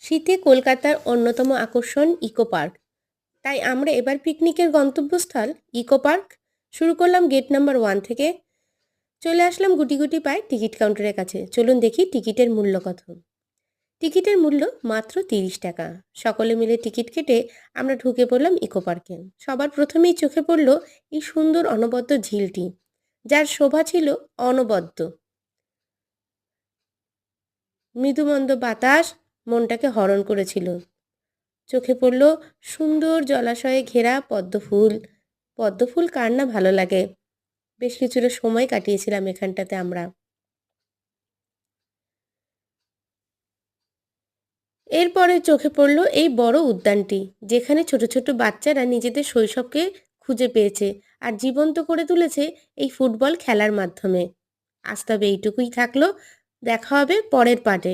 শীতে কলকাতার অন্যতম আকর্ষণ ইকো পার্ক। তাই আমরা এবার পিকনিকের গন্তব্যস্থল ইকো পার্ক শুরু করলাম গেট নাম্বার 1 থেকে। চলে আসলাম গুটি গুটি পায়ে টিকিট কাউন্টারের কাছে। চলুন দেখি টিকিটের মূল্য কত। টিকিটের মূল্য মাত্র 30 টাকা। সকলে মিলে টিকিট কেটে আমরা ঢুকে পড়লাম ইকো পার্কে। সবার প্রথমেই চোখে পড়ল এই সুন্দর অনবদ্য ঝিলটি, যার শোভা ছিল অনবদ্য। মৃদুমন্দ বাতাস মনটাকে হরণ করেছিল। চোখে পড়ল সুন্দর জলাশয়ে ঘেরা পদ্মফুল। পদ্মফুল কার না ভালো লাগে। বেশ কিছুটা সময় কাটিয়েছিলাম এখানটাতে আমরা। এরপরে চোখে পড়ল এই বড় উদ্যানটি, যেখানে ছোট ছোট বাচ্চারা নিজেদের শৈশবকে খুঁজে পেয়েছে আর জীবন্ত করে তুলেছে এই ফুটবল খেলার মাধ্যমে। আজ তবে এইটুকুই থাকলো। দেখা হবে পরের পার্টে।